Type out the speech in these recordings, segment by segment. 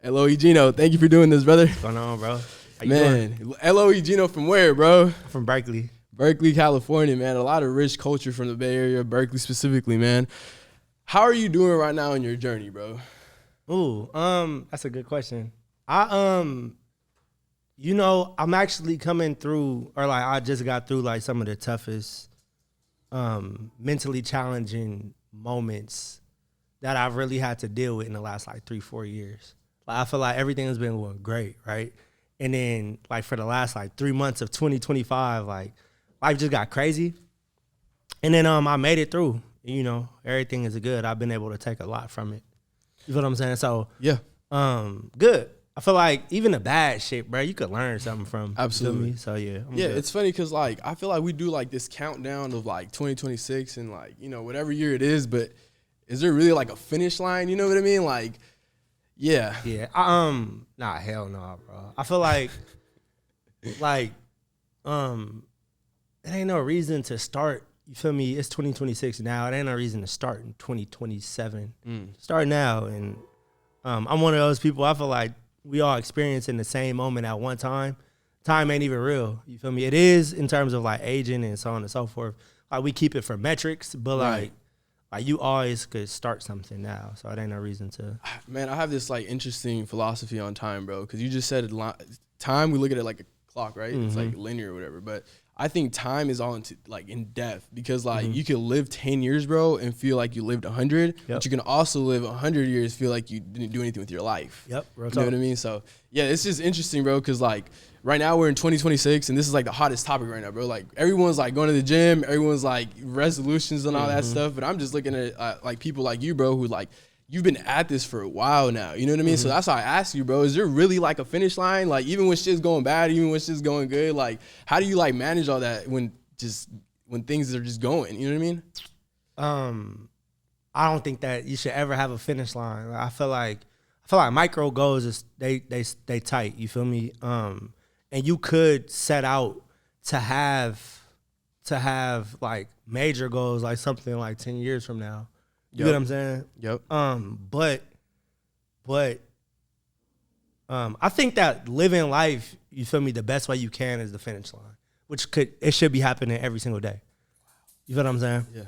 LOE Gino, thank you for doing this, brother. What's going on, bro? How you Man, doing? LOE Gino from where, bro? I'm from Berkeley. Berkeley, California, man. A lot of rich culture from the Bay Area, Berkeley specifically, man. How are you doing right now in your journey, bro? Ooh, that's a good question. I'm actually coming through, or like I just got through like some of the toughest, mentally challenging moments that I've really had to deal with in the last like 3-4 years. Like I feel like everything has been going great, right? And then like for the last like 3 months of 2025, like life just got crazy. And then I made it through. You know, everything is good. I've been able to take a lot from it. You feel what I'm saying? So yeah, good. I feel like even the bad shit, bro, you could learn something from. Absolutely. Me? So yeah, I'm yeah. good. It's funny because like I feel like we do like this countdown of like 2026 and like whatever year it is, but is there really like a finish line? You know what I mean? Like, yeah. Yeah. Nah, hell no, bro. I feel like, it ain't no reason to start. You feel me? It's 2026 now. It ain't no reason to start in 2027. Start now. And I'm one of those people, I feel like we all experiencing the same moment at one time. Time ain't even real. You feel me? It is in terms of like aging and so on and so forth. Like we keep it for metrics, but like you always could start something now. So it ain't no reason to. Man, I have this like interesting philosophy on time, bro. Because you just said time, we look at it like a clock, right? It's like linear or whatever. But I think time is all in depth because like you could live 10 years, bro, and feel like you lived 100, but you can also live 100 years, feel like you didn't do anything with your life. Yep. You know what I mean? So yeah, it's just interesting, bro, because like right now we're in 2026 and this is like the hottest topic right now, bro. Like everyone's like going to the gym, everyone's like resolutions and all that stuff. But I'm just looking at like people like you, bro, who like you've been at this for a while now. You know what I mean? So that's why I asked you, bro, is there really like a finish line? Like even when shit's going bad, even when shit's going good, like how do you like manage all that when things are just going? You know what I mean? I don't think that you should ever have a finish line. I feel like micro goals is they tight. You feel me? And you could set out to have like major goals, like something like 10 years from now. You get what I'm saying? Yep. But I think that living life, you feel me, the best way you can is the finish line, it should be happening every single day. You feel what I'm saying? Yeah.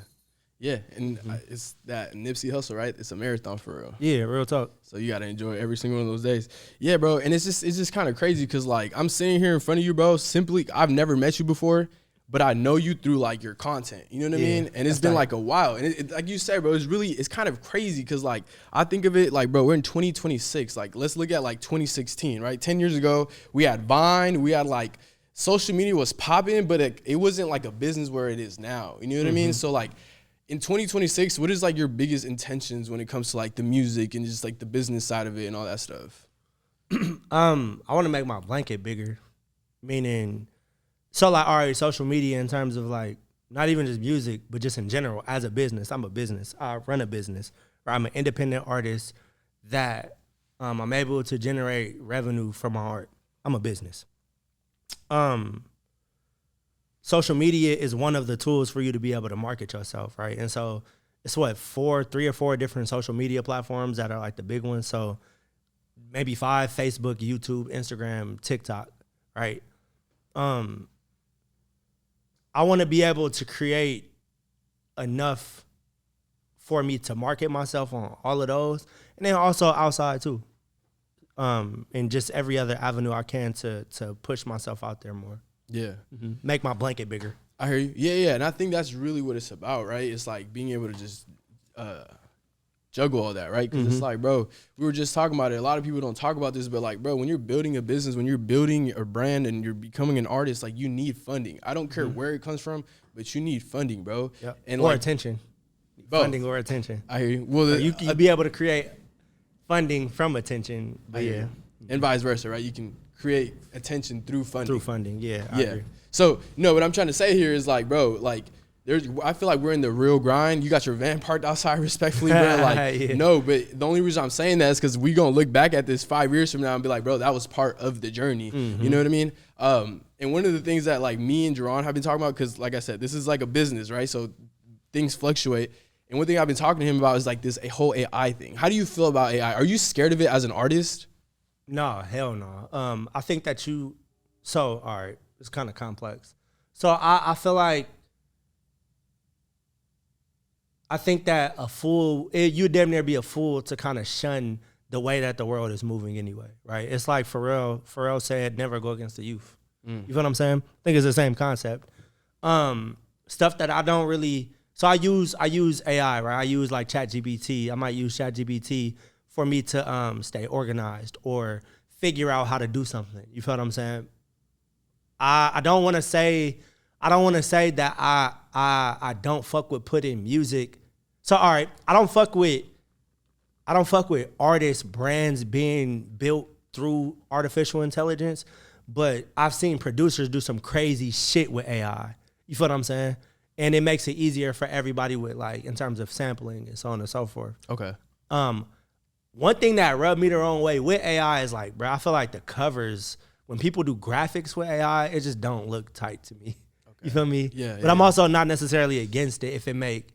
Yeah, and it's that Nipsey Hussle, right? It's a marathon for real. Yeah, real talk. So you gotta enjoy every single one of those days. Yeah, bro, and it's just kind of crazy because like I'm sitting here in front of you, bro. Simply, I've never met you before, but I know you through like your content. You know what I mean? And it's been like a while, and it, like you said, bro, it's kind of crazy because like I think of it like, bro, we're in 2026. Like let's look at like 2016, right? 10 years ago, we had Vine, we had like social media was popping, but it wasn't like a business where it is now. You know what I mean? So like. In 2026, what is like your biggest intentions when it comes to like the music and just like the business side of it and all that stuff? I want to make my blanket bigger, meaning, so like, all right, social media in terms of like, not even just music, but just in general, as a business, I'm a business. I run a business, or I'm an independent artist that I'm able to generate revenue from my art. I'm a business. Social media is one of the tools for you to be able to market yourself, right? And so it's 3 or 4 different social media platforms that are like the big ones. So maybe 5: Facebook, YouTube, Instagram, TikTok, right? I want to be able to create enough for me to market myself on all of those, and then also outside too, and just every other avenue I can to push myself out there more. Yeah. Make my blanket bigger. I hear you. Yeah. And I think that's really what it's about, right? It's like being able to just juggle all that, right? Because it's like, bro, we were just talking about it. A lot of people don't talk about this, but like, bro, when you're building a business, when you're building a brand and you're becoming an artist, like you need funding. I don't care where it comes from, but you need funding, bro. Yep. And or like, attention. Both. Funding or attention. I hear you. Well, you can be able to create funding from attention, but yeah. And vice versa, right? You can create attention through funding. Through funding, yeah. I agree. So, no, what I'm trying to say here is like, bro, like, I feel like we're in the real grind. You got your van parked outside respectfully, bro. Like, no, but the only reason I'm saying that is because we going to look back at this 5 years from now and be like, bro, that was part of the journey. You know what I mean? And one of the things that like me and Jerron have been talking about, because like I said, this is like a business, right? So things fluctuate. And one thing I've been talking to him about is like a whole AI thing. How do you feel about AI? Are you scared of it as an artist? No, hell no. I think that all right, it's kind of complex. So I feel like, I think that you damn near be a fool to kind of shun the way that the world is moving anyway, right? It's like Pharrell said, never go against the youth. You feel what I'm saying? I think it's the same concept. Stuff that I don't really, so I use AI, right? I use like ChatGPT. I might use ChatGPT for me to stay organized or figure out how to do something. You feel what I'm saying? I don't want to say that I don't fuck with putting music. So all right, I don't fuck with artists, brands being built through artificial intelligence, but I've seen producers do some crazy shit with AI. You feel what I'm saying? And it makes it easier for everybody with, like, in terms of sampling and so on and so forth. Okay. One thing that rubbed me the wrong way with AI is, like, bro, I feel like the covers, when people do graphics with AI, it just don't look tight to me. Okay. You feel me? Yeah. But I'm also not necessarily against it if it make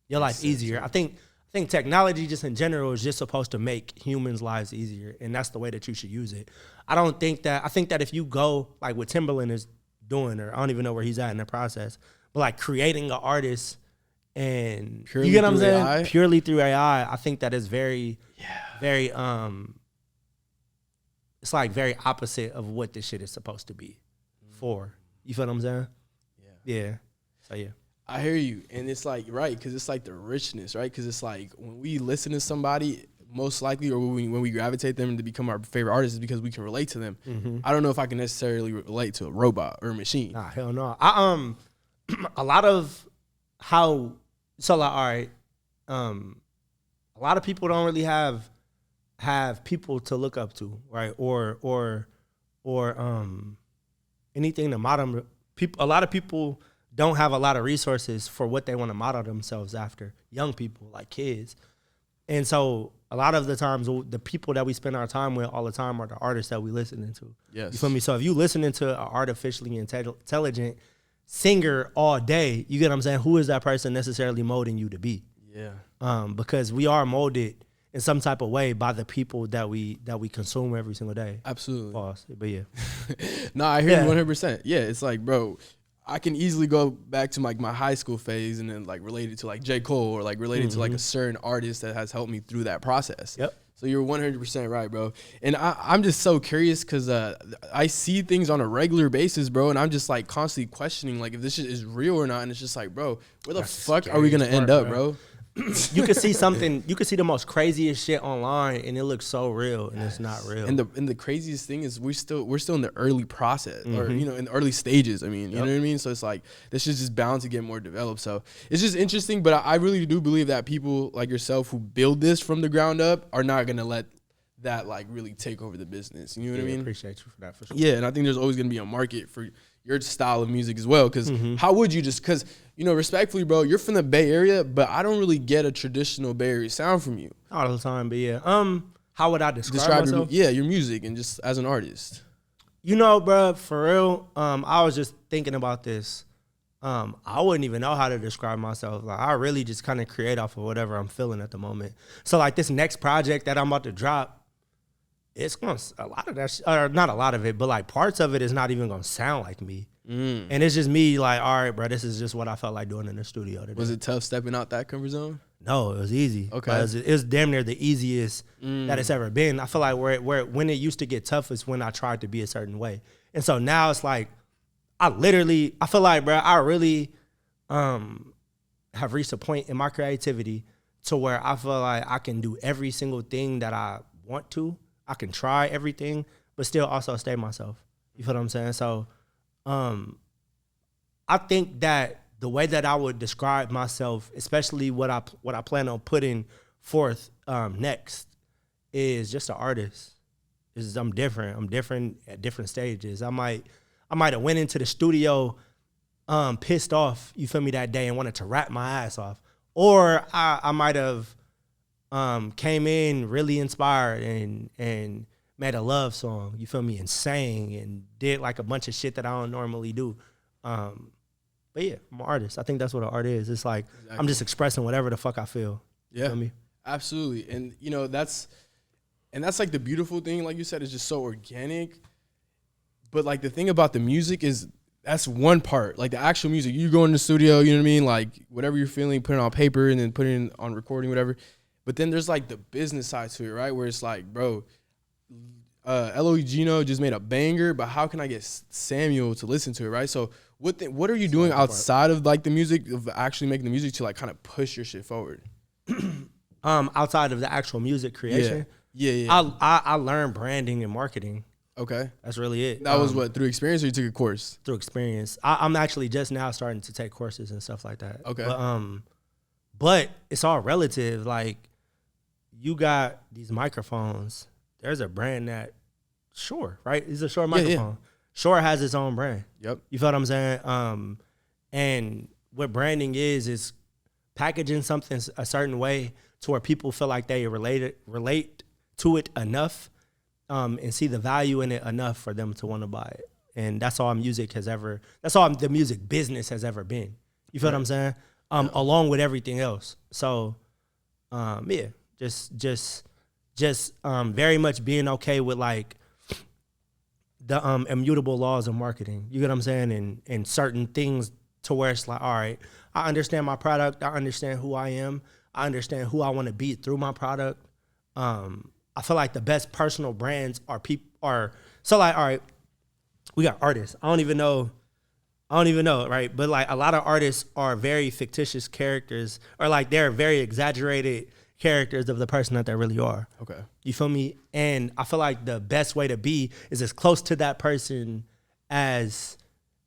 your life easier. I think technology just in general is just supposed to make humans' lives easier, and that's the way that you should use it. I think that if you go like what Timberland is doing, or I don't even know where he's at in the process, but like creating an artist and purely, you get what I'm saying? AI? Purely through AI, I think that is very it's like very opposite of what this shit is supposed to be for. You feel what I'm saying? Yeah. So yeah. I hear you, and it's like, right, because it's like the richness, right? Because it's like when we listen to somebody, most likely, or when we gravitate them to become our favorite artists, is because we can relate to them. Mm-hmm. I don't know if I can necessarily relate to a robot or a machine. Nah, hell no. A lot of how, so like, all right, a lot of people don't really have people to look up to, right? Or anything to model people. A lot of people don't have a lot of resources for what they want to model themselves after. Young people, like kids. And so a lot of the times, the people that we spend our time with all the time are the artists that we listening to. Yes. You feel me? So if you listening to an artificially intelligent singer all day, you get what I'm saying? Who is that person necessarily molding you to be? Yeah. Because we are molded in some type of way by the people that we consume every single day. Absolutely. Pause. But yeah. No, I hear you 100%. Yeah, it's like, bro, I can easily go back to like my high school phase and then like relate it to like J. Cole or like related to like a certain artist that has helped me through that process. Yep. So you're 100% right, bro. And I'm just so curious because I see things on a regular basis, bro, and I'm just like constantly questioning like if this shit is real or not. And it's just like, bro, where the fuck are we gonna end up, bro? You could see something, you could see the most craziest shit online and it looks so real and it's not real. And the craziest thing is we're still in the early process or, you know, in the early stages. I mean, you know what I mean? So it's like, this is just bound to get more developed. So it's just interesting, but I really do believe that people like yourself who build this from the ground up are not going to let that like really take over the business. You know what I mean? Appreciate you for that, for sure. Yeah, and I think there's always going to be a market for your style of music as well. Because how would you just, because, you know, respectfully, bro, you're from the Bay Area, but I don't really get a traditional Bay Area sound from you. All the time, but yeah. How would I describe myself? Your music and just as an artist. You know, bro, for real, I was just thinking about this. I wouldn't even know how to describe myself. Like, I really just kind of create off of whatever I'm feeling at the moment. So like this next project that I'm about to drop, it's going to, a lot of that, or not a lot of it, but like parts of it is not even going to sound like me. And it's just me like, all right, bro, this is just what I felt like doing in the studio today. Was it tough stepping out that comfort zone? No, it was easy. Okay. It was damn near the easiest that it's ever been. I feel like when it used to get tough is when I tried to be a certain way. And so now it's like, I feel like, bro, I really have reached a point in my creativity to where I feel like I can do every single thing that I want to. I can try everything, but still also stay myself. You feel what I'm saying? So I think that the way that I would describe myself, especially what I plan on putting forth next, is just an artist. I'm different. I'm different at different stages. I might have went into the studio pissed off, you feel me, that day and wanted to rap my ass off. Or I might have came in really inspired and made a love song, you feel me, and sang and did like a bunch of shit that I don't normally do. But yeah, I'm an artist. I think that's what an art is. It's like, I'm just expressing whatever the fuck I feel. Yeah. You feel me? Absolutely. And, you know, that's And that's like the beautiful thing, like you said, is just so organic. But like the thing about the music is that's one part. Like the actual music, you go in the studio, you know what I mean? Like whatever you're feeling, put it on paper and then put it on recording, whatever. But then there's like the business side to it, right? Where it's like, bro, LOE Gino just made a banger, but how can I get Samuel to listen to it, right? So what are you doing outside of like the music, of actually making the music to like kind of push your shit forward? Outside of the actual music creation, I learned branding and marketing. Okay, that's really it. That was what, through experience, or you took a course? Through experience. I'm actually just now starting to take courses and stuff like that. Okay, but it's all relative. Like you got these microphones. There's a brand that Shure, right? It's a Shure microphone. Yeah. Shure has its own brand. Yep. You feel what I'm saying? And what branding is packaging something a certain way to where people feel like they relate to it enough, and see the value in it enough for them to want to buy it. And that's all the music business has ever been. You feel what I'm saying? Along with everything else. So, just very much being okay with like the immutable laws of marketing. You get what I'm saying? And certain things to where it's like, all right, I understand my product. I understand who I am. I understand who I want to be through my product. I feel like the best personal brands so like, all right, we got artists. I don't even know, right? But like a lot of artists are very fictitious characters, or like they're very exaggerated characters of the person that they really are. Okay. You feel me? And I feel like the best way to be is as close to that person so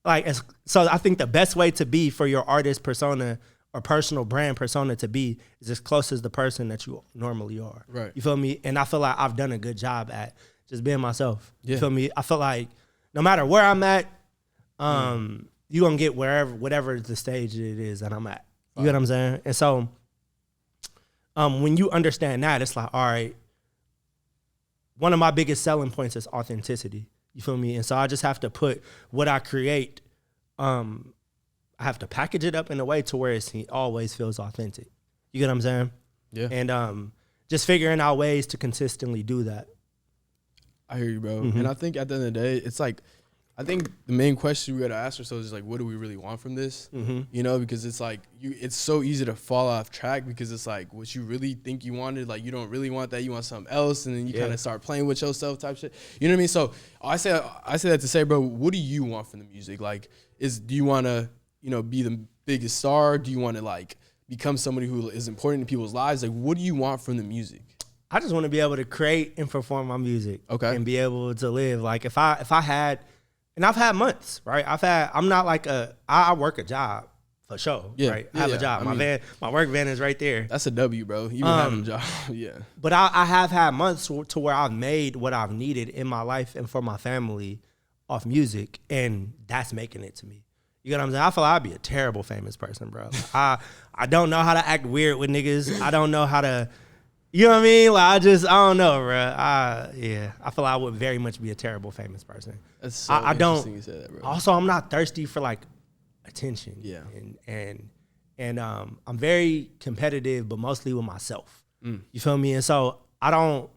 I think the best way to be for your artist persona or personal brand persona to be is as close as the person that you normally are. Right. You feel me? And I feel like I've done a good job at just being myself. Yeah. You feel me? I feel like no matter where I'm at, you're going to get whatever the stage it is that I'm at. You get what I'm saying? And so when you understand that, it's like, all right, one of my biggest selling points is authenticity. You feel me? And so I just have to put what I create, I have to package it up in a way to where it always feels authentic. You get what I'm saying? Yeah. And just figuring out ways to consistently do that. I hear you, bro. And I think at the end of the day, it's like, I think the main question we got to ask ourselves is like, what do we really want from this? You know, because it's like, it's so easy to fall off track because it's like what you really think you wanted, like you don't really want that, you want something else, and then you kind of start playing with yourself type shit. You know what I mean? So I say that to say, bro, what do you want from the music? Like, do you want to, you know, be the biggest star? Do you want to like become somebody who is important in people's lives? Like, what do you want from the music? I just want to be able to create and perform my music. Okay. And be able to live. Like if I had, and I've had months, right? I'm not like I work a job for sure, right? I have a job. My work van is right there. That's a W, bro. You having a job, yeah. But I have had months to where I've made what I've needed in my life and for my family off music, and that's making it to me. You know what I'm saying? I feel like I'd be a terrible famous person, bro. Like, I don't know how to act weird with niggas. I don't know how to, you know what I mean? Like I don't know, bro. I feel like I would very much be a terrible famous person. That's so interesting you said that, bro. Also, I'm not thirsty for like attention. Yeah. And I'm very competitive, but mostly with myself. You feel me? And so I don't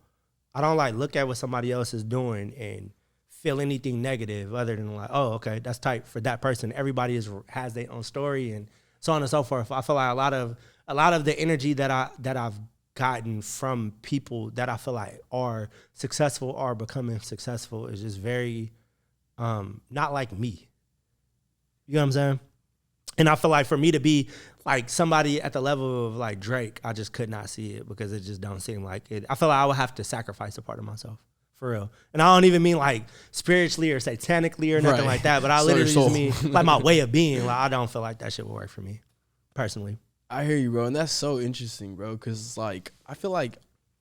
like look at what somebody else is doing and feel anything negative other than like, oh, okay, that's tight for that person. Everybody has their own story and so on and so forth. I feel like a lot of the energy that I've gotten from people that I feel like are successful or becoming successful is just very not like me. You know what I'm saying? And I feel like for me to be like somebody at the level of like Drake, I just could not see it because it just don't seem like it. I feel like I would have to sacrifice a part of myself. For real. And I don't even mean like spiritually or satanically or nothing like that, but I literally just mean like my way of being. Like I don't feel like that shit would work for me personally. I hear you, bro. And that's so interesting, bro. Cause like, I feel like,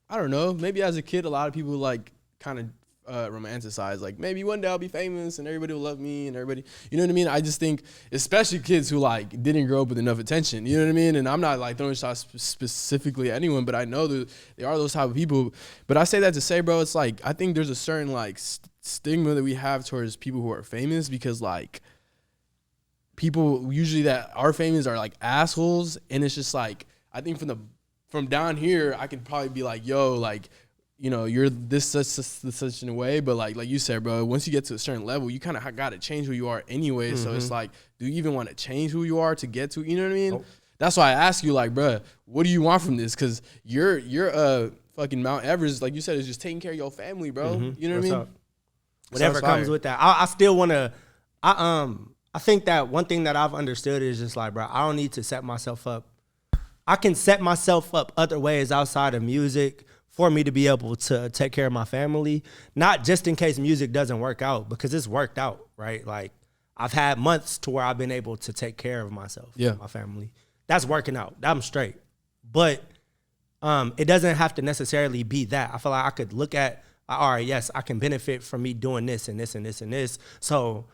I don't know, maybe as a kid, a lot of people like kind of romanticize, like maybe one day I'll be famous and everybody will love me and everybody, you know what I mean? I just think, especially kids who like didn't grow up with enough attention, you know what I mean? And I'm not like throwing shots specifically at anyone, but I know that there are those type of people. But I say that to say, bro, it's like, I think there's a certain like stigma that we have towards people who are famous because like people usually that are famous are like assholes. And it's just like, I think from down here, I could probably be like, yo, like, you're this such in a way, but like you said, bro, once you get to a certain level, you kind of got to change who you are anyway. So it's like, do you even want to change who you are to get to, you know what I mean? Nope. That's why I ask you, like, bro, what do you want from this? Because you're fucking Mount Everest, like you said, is just taking care of your family, bro. You know what I mean? Whatever comes with that. I still want to, I think that one thing that I've understood is just like, bro, I don't need to set myself up. I can set myself up other ways outside of music for me to be able to take care of my family, not just in case music doesn't work out, because it's worked out, right? Like, I've had months to where I've been able to take care of myself, my family. That's working out. I'm straight. But it doesn't have to necessarily be that. I feel like I could look at, all right, yes, I can benefit from me doing this and this and this and this. So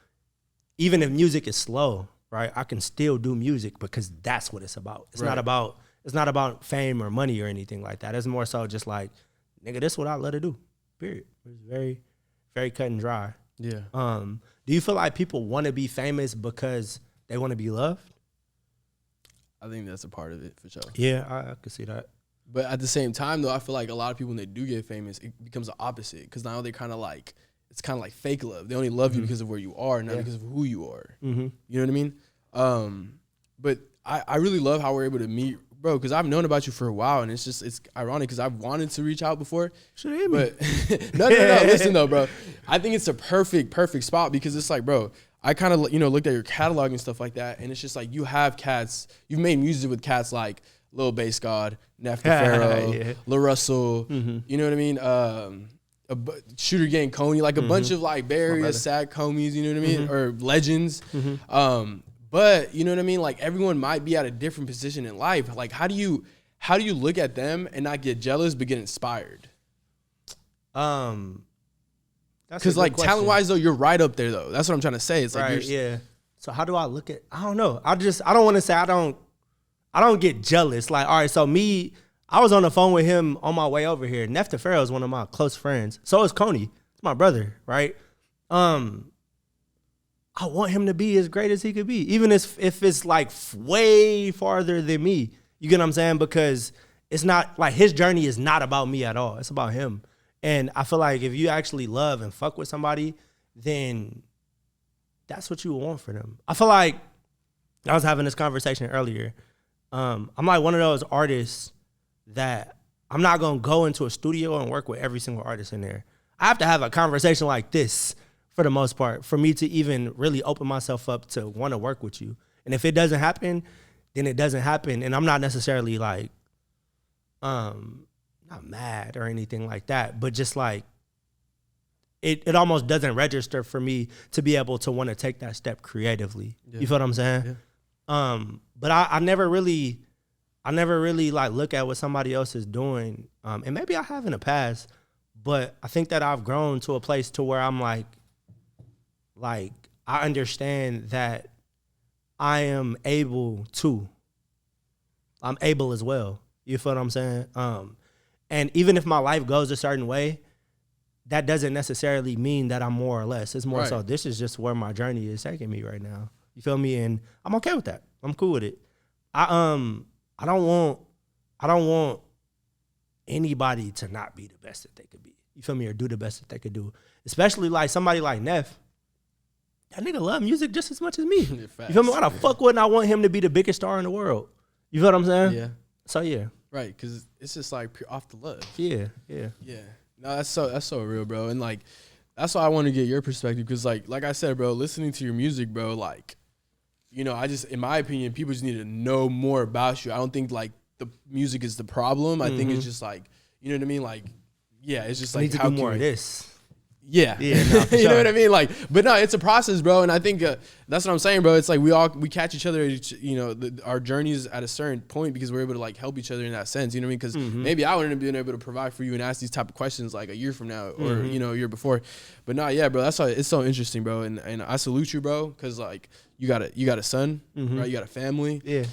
even if music is slow, right, I can still do music because that's what it's about. It's not about fame or money or anything like that. It's more so just like, nigga, this is what I let it do. Period. It's very, very cut and dry. Yeah. Do you feel like people want to be famous because they want to be loved? I think that's a part of it for sure. Yeah, I could see that. But at the same time, though, I feel like a lot of people, when they do get famous, it becomes the opposite. Because now they're kind of like, it's kind of like fake love. They only love you because of where you are, not because of who you are. You know what I mean? But I really love how we're able to meet, bro, because I've known about you for a while, and it's ironic because I've wanted to reach out before. Should hit me. But no. Listen, though, bro. I think it's a perfect spot because it's like, bro, I kind of, looked at your catalog and stuff like that, and it's just like you have cats. You've made music with cats like Lil Bass God, Neff DeFaro, Lil Russell, you know what I mean? Shooter Gang Coney, like a bunch of like various sad homies, you know what I mean? Or legends. But you know what I mean? Like everyone might be at a different position in life. Like how do you look at them and not get jealous but get inspired? Because like talent wise though, you're right up there though. That's what I'm trying to say. It's like So how do I look at? I don't know. I don't want to say I don't get jealous. Like, all right, so me, I was on the phone with him on my way over here. Neff DeFaro is one of my close friends. So is Coney. It's my brother, right? I want him to be as great as he could be, even if it's like way farther than me. You get what I'm saying? Because it's not like his journey is not about me at all. It's about him. And I feel like if you actually love and fuck with somebody, then that's what you want for them. I feel like I was having this conversation earlier. I'm like one of those artists that I'm not going to go into a studio and work with every single artist in there. I have to have a conversation like this for the most part for me to even really open myself up to want to work with you. And if it doesn't happen, then it doesn't happen. And I'm not necessarily like, not mad or anything like that, but just like it almost doesn't register for me to be able to want to take that step creatively. Yeah. You feel what I'm saying? Yeah. But I never really like look at what somebody else is doing. And maybe I have in the past, but I think that I've grown to a place to where I'm like I understand that I'm able as well. You feel what I'm saying? And even if my life goes a certain way, that doesn't necessarily mean that I'm more or less. It's more so this is just where my journey is taking me right now. You feel me? And I'm okay with that. I'm cool with it. I don't want anybody to not be the best that they could be. You feel me? Or do the best that they could do. Especially like somebody like Neff. That nigga love music just as much as me. You feel me? Why the fuck wouldn't I want him to be the biggest star in the world? You feel what I'm saying? Yeah. So yeah. Right, because it's just like pure off the love. Yeah. No, that's so real, bro. And like that's why I want to get your perspective because like I said, bro, listening to your music, bro, like, I just, in my opinion, people just need to know more about you. I don't think like the music is the problem. I think it's just like, you know what I mean? Like, yeah, it's just like need to do more of this. Yeah. No, for you sure. know what I mean? Like, but no, it's a process, bro. And I think that's what I'm saying, bro. It's like we catch each other, our journeys at a certain point because we're able to like help each other in that sense. You know what I mean? Because maybe I wouldn't have been able to provide for you and ask these type of questions like a year from now or, a year before. But no, yeah, bro, that's why it's so interesting, bro. And I salute you, bro, because like you got a son, right? You got a family. Yeah.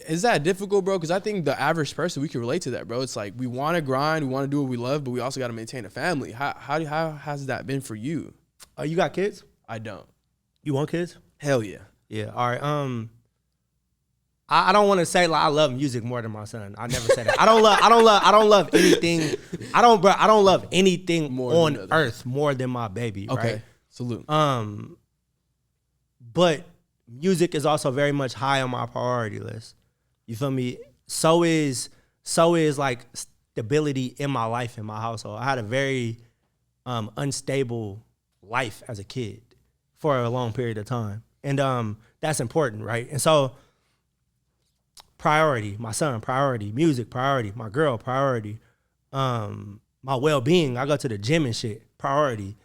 Is that difficult, bro? Because I think the average person, we can relate to that, bro. It's like we want to grind, we want to do what we love, but we also got to maintain a family. How has that been for you? You got kids? I don't. You want kids? Hell yeah. Yeah. All right. I don't want to say like I love music more than my son. I never said that. I don't love anything. I don't love anything more on earth more than my baby. Okay. Right? Salute. But music is also very much high on my priority list. You feel me? So is like stability in my life, in my household. I had a very unstable life as a kid for a long period of time. And that's important, right? And so priority, my son, priority, music, priority, my girl, priority, my well-being, I go to the gym and shit, priority.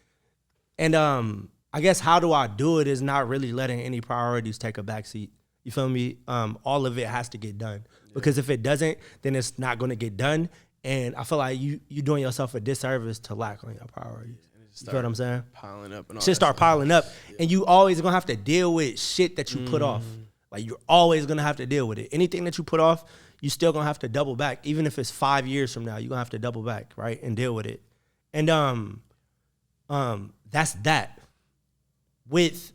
And I guess how do I do it is not really letting any priorities take a backseat. You feel me? All of it has to get done. Yeah. Because if it doesn't, then it's not going to get done. And I feel like you doing yourself a disservice to lack on your priorities. You feel what I'm saying? Piling up. And all shit start piling up. Yeah. And you always going to have to deal with shit that you put off. Like, you're always going to have to deal with it. Anything that you put off, you still going to have to double back. Even if it's 5 years from now, you're going to have to double back, right? And deal with it. And that's that. With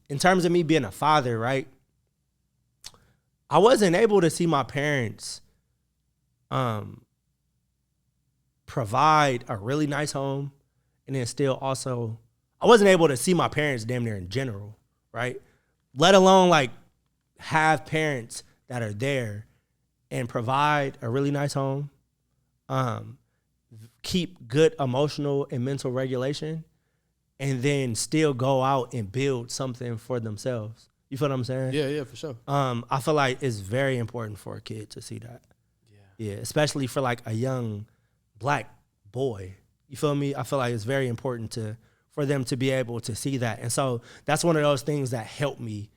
in terms of me being a father, right? I wasn't able to see my parents provide a really nice home, and then still also, I wasn't able to see my parents damn near in general, right? Let alone like have parents that are there and provide a really nice home, keep good emotional and mental regulation, and then still go out and build something for themselves. You feel what I'm saying? Yeah, for sure. I feel like it's very important for a kid to see that. Yeah, especially for like a young black boy. You feel me? I feel like it's very important for them to be able to see that. And so that's one of those things that helped me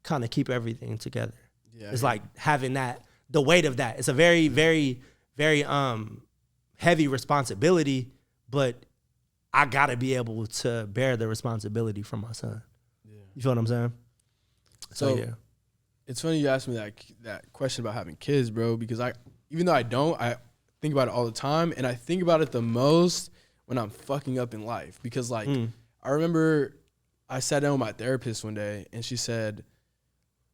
kind of keep everything together. Yeah, it's like having that, the weight of that. It's a very, very, very heavy responsibility, but I gotta be able to bear the responsibility for my son. Yeah. You feel what I'm saying? So yeah. It's funny you asked me that question about having kids, bro, because even though I don't, I think about it all the time, and I think about it the most when I'm fucking up in life. Because like I remember I sat down with my therapist one day, and she said,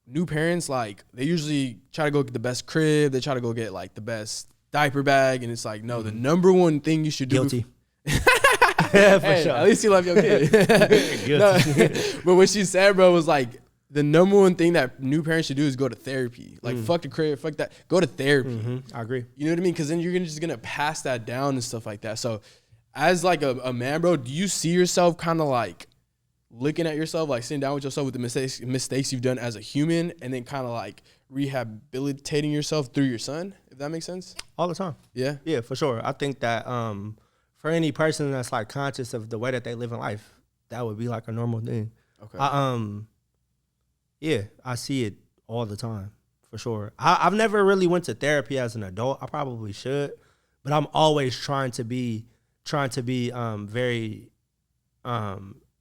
new parents, like, they usually try to go get the best crib, they try to go get like the best diaper bag, and it's like, no, the number one thing you should do. Guilty. Yeah, for sure. At least you love your kid. No, but what she said, bro, was like, the number one thing that new parents should do is go to therapy. Like, fuck the crib, fuck that. Go to therapy. I agree. You know what I mean? Because then you're just going to pass that down and stuff like that. So as like a man, bro, do you see yourself kind of like looking at yourself, like sitting down with yourself with the mistakes you've done as a human, and then kind of like rehabilitating yourself through your son, if that makes sense? All the time. Yeah? Yeah, for sure. I think that for any person that's like conscious of the way that they live in life, that would be like a normal thing. Okay. Yeah, I see it all the time, for sure. I've never really went to therapy as an adult. I probably should, but I'm always trying to be very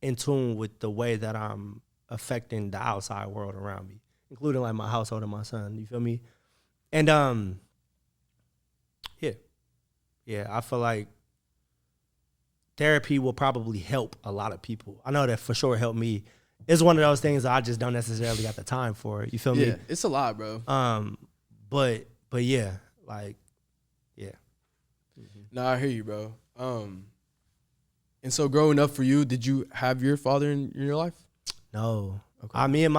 in tune with the way that I'm affecting the outside world around me, including like my household and my son. You feel me? And yeah, I feel like therapy will probably help a lot of people. I know that for sure helped me. It's one of those things that I just don't necessarily got the time for. You feel me? Yeah, it's a lot, bro. But yeah, like, yeah. No, I hear you, bro. And so growing up for you, did you have your father in your life? No. Okay. Me and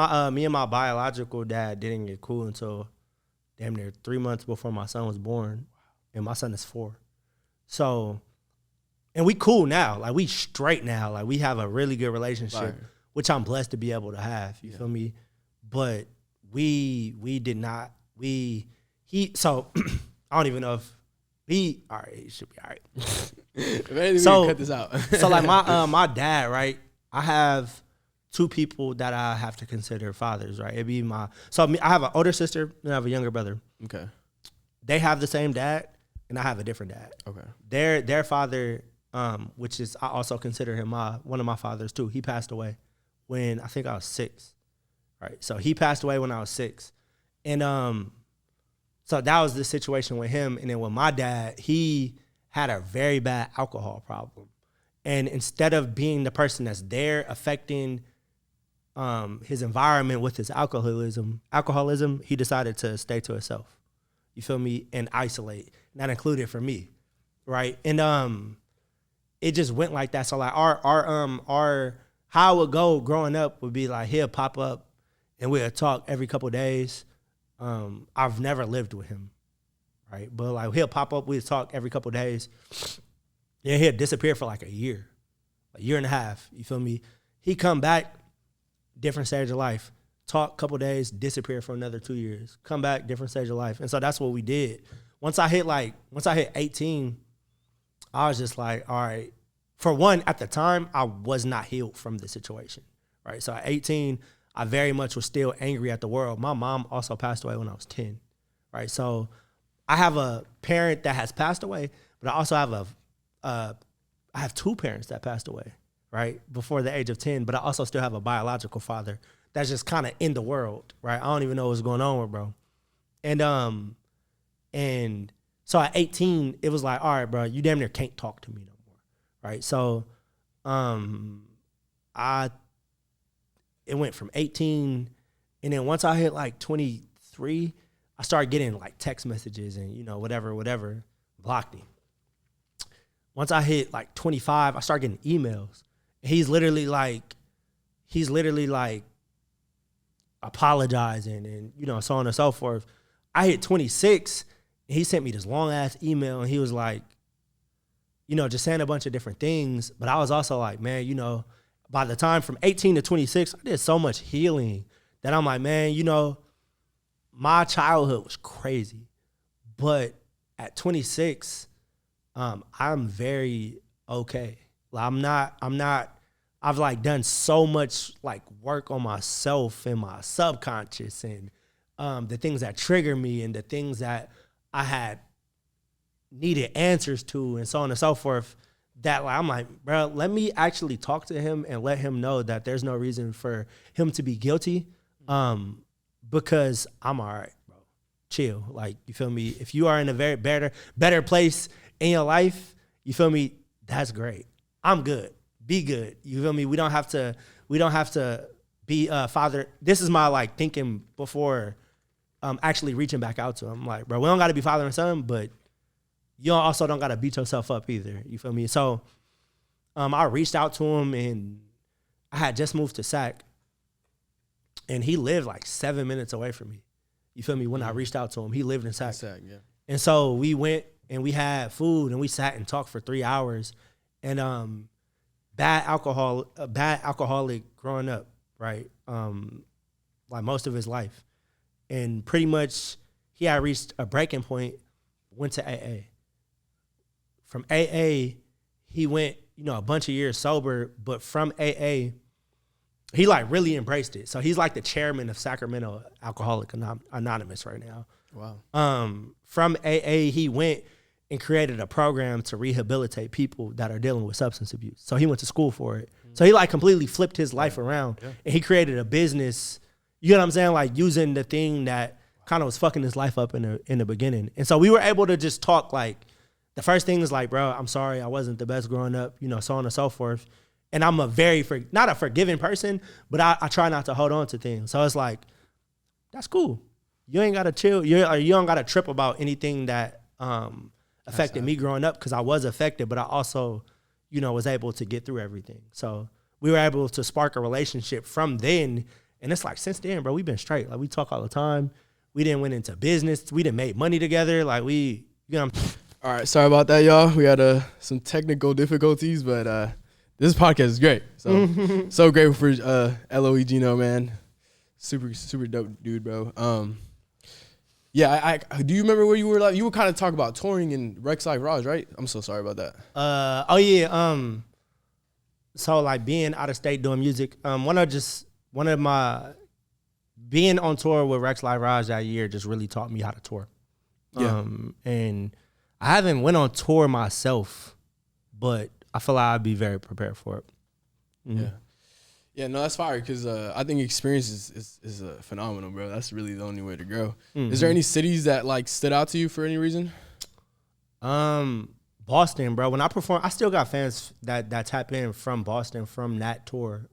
my biological dad didn't get cool until damn near 3 months before my son was born, and my son is 4. So, and we cool now, like we straight now, like we have a really good relationship. Fire. Which I'm blessed to be able to have, you feel me? But we did not, so I don't even know if all right, it should be all right. Maybe so, we can cut this out. So like my dad, right? I have 2 people that I have to consider fathers, right? It'd be I have an older sister and I have a younger brother. Okay. They have the same dad and I have a different dad. Okay. Their father, which is, I also consider him one of my fathers too. He passed away when I think I was 6, right? So he passed away when I was 6. And so that was the situation with him. And then with my dad, he had a very bad alcohol problem. And instead of being the person that's there affecting his environment with his alcoholism, he decided to stay to himself. You feel me? And isolate. Not included for me, right? And it just went like that. So like our how it would go growing up would be like he'll pop up and we'll talk every couple of days. I've never lived with him, right? But like he'll pop up, we'll talk every couple of days. And he'll disappear for like a year and a half. You feel me? He come back, different stage of life. Talk a couple days, disappear for another 2 years. Come back, different stage of life. And so that's what we did. Once I hit 18, I was just like, all right. For one, at the time, I was not healed from the situation, right? So at 18, I very much was still angry at the world. My mom also passed away when I was 10, right? So I have a parent that has passed away, but I also have I have two parents that passed away, right, before the age of 10, but I also still have a biological father that's just kind of in the world, right? I don't even know what's going on with bro. And so at 18, it was like, all right, bro, you damn near can't talk to me no more, right? So it went from 18, and then once I hit like 23, I started getting like text messages and, you know, whatever, blocked him. Once I hit like 25, I started getting emails. He's literally like apologizing and, you know, so on and so forth. I hit 26, and he sent me this long ass email, and he was like, you know, just saying a bunch of different things. But I was also like, man, you know, by the time from 18 to 26, I did so much healing that I'm like, man, you know, my childhood was crazy. But at 26, I'm very okay. Like I've like done so much like work on myself and my subconscious and the things that trigger me and the things that I had needed answers to and so on and so forth, that like I'm like, bro, let me actually talk to him and let him know that there's no reason for him to be guilty, because I'm all right, bro. Chill. Like, you feel me? If you are in a very better place in your life, you feel me? That's great. I'm good. Be good. You feel me? We don't have to be father. This is my like thinking before actually reaching back out to him. Like, bro, we don't got to be father and son, but you also don't got to beat yourself up either. You feel me? So I reached out to him, and I had just moved to Sac, and he lived like 7 minutes away from me. You feel me? When I reached out to him, he lived in Sac. Yeah. And so we went and we had food and we sat and talked for 3 hours. And bad alcoholic growing up, right? Like most of his life. And pretty much he had reached a breaking point, went to AA. From AA, he went, you know, a bunch of years sober, but from AA, he like really embraced it. So he's like the chairman of Sacramento Alcoholic Anonymous right now. Wow. From AA, he went and created a program to rehabilitate people that are dealing with substance abuse. So he went to school for it. So he like completely flipped his life around, and he created a business, you know what I'm saying? Like using the thing that kind of was fucking his life up in the beginning. And so we were able to just talk. Like, the first thing is like, bro, I'm sorry, I wasn't the best growing up, you know, so on and so forth. And I'm a very, not a forgiving person, but I try not to hold on to things. So it's like, that's cool. You ain't got to chill. You don't got to trip about anything that affected me growing up, because I was affected, but I also, you know, was able to get through everything. So we were able to spark a relationship from then. And it's like, since then, bro, we've been straight. Like, we talk all the time. We didn't went into business. We didn't make money together. Like, you know. All right, sorry about that, y'all. We had some technical difficulties, but this podcast is great. So so grateful for LOE Gino, man. Super dope dude, bro. Yeah, I do you remember where you were? Like, you were kind of talking about touring in Rex Life Raj, right? I'm so sorry about that. Oh yeah. So like being out of state doing music. One of my being on tour with Rex Life Raj that year just really taught me how to tour. Yeah. And I haven't went on tour myself, but I feel like I'd be very prepared for it. Mm-hmm. Yeah. Yeah, no, that's fire, because I think experience is phenomenal, bro. That's really the only way to grow. Mm-hmm. Is there any cities that like stood out to you for any reason? Boston, bro. When I perform, I still got fans that tap in from Boston from that tour.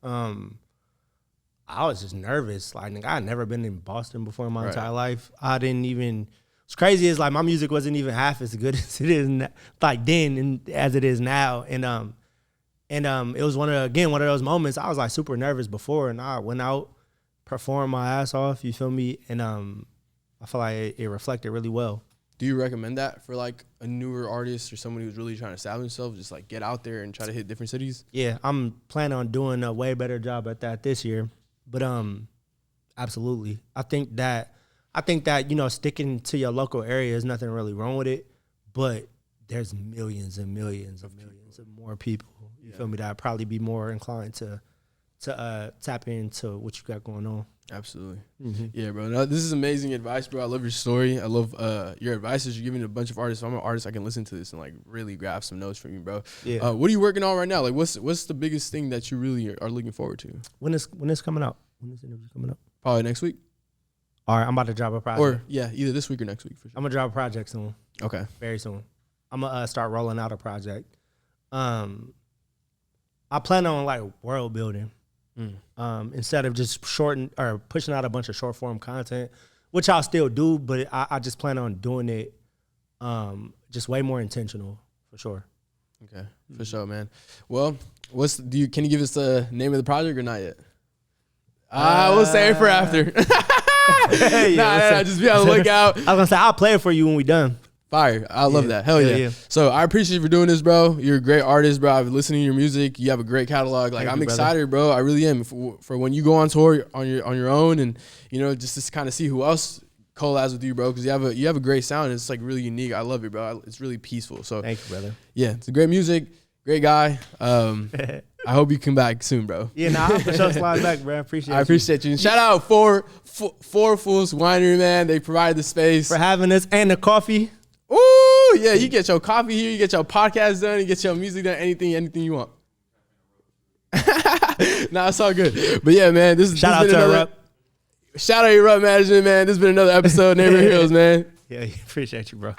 I was just nervous. Like, nigga, I had never been in Boston before in my Right. entire life. I didn't even. What's crazy is like my music wasn't even half as good as it is like then and as it is now. And it was one of those moments. I was like super nervous before, and I went out, performed my ass off. You feel me? And I feel like it reflected really well. Do you recommend that for like a newer artist or someone who's really trying to establish themselves? Just like get out there and try to hit different cities. Yeah, I'm planning on doing a way better job at that this year. But absolutely, I think that sticking to your local area is nothing really wrong with it. But there's millions and millions and millions of more people. You feel me? That'd probably be more inclined to tap into what you got going on. Absolutely. Mm-hmm. Yeah, bro. No, this is amazing advice, bro. I love your story. I love your advice that you're giving to a bunch of artists. If I'm an artist, I can listen to this and like really grab some notes from you, bro. Yeah. What are you working on right now? Like, what's the biggest thing that you really are looking forward to? When is coming out? When is the interview coming up? Probably next week. All right, I'm about to drop a project. Or yeah, either this week or next week for sure. I'm gonna drop a project soon. Okay. Very soon. I'm gonna start rolling out a project. I plan on like world building. Instead of just pushing out a bunch of short form content, which I'll still do, but I just plan on doing it just way more intentional for sure. Okay, for sure, man. Well, can you give us the name of the project or not yet? We'll save it for after. Nah, just be on the lookout. I was gonna say I'll play it for you when we done. Fire. I love that. Hell yeah. So I appreciate you for doing this, bro. You're a great artist, bro. I've been listening to your music. You have a great catalog. Like, I'm excited, bro. I really am for when you go on tour on your own, and just to kind of see who else collabs with you, bro. Because you have a great sound. It's like really unique. I love it, bro. It's really peaceful. So thank you, brother. Yeah, it's great music. Great guy. I hope you come back soon, bro. Yeah, I'll for sure slide back, bro. I appreciate you. And shout out Four Fools Winery, man. They provide the space for having us and the coffee. Ooh, yeah, you get your coffee here, you get your podcast done, you get your music done, anything you want. Nah, it's all good. But yeah, man, shout out to our rep. Shout out your rep management, man. This has been another episode of Neighborhood Heroes, man. Yeah, appreciate you, bro.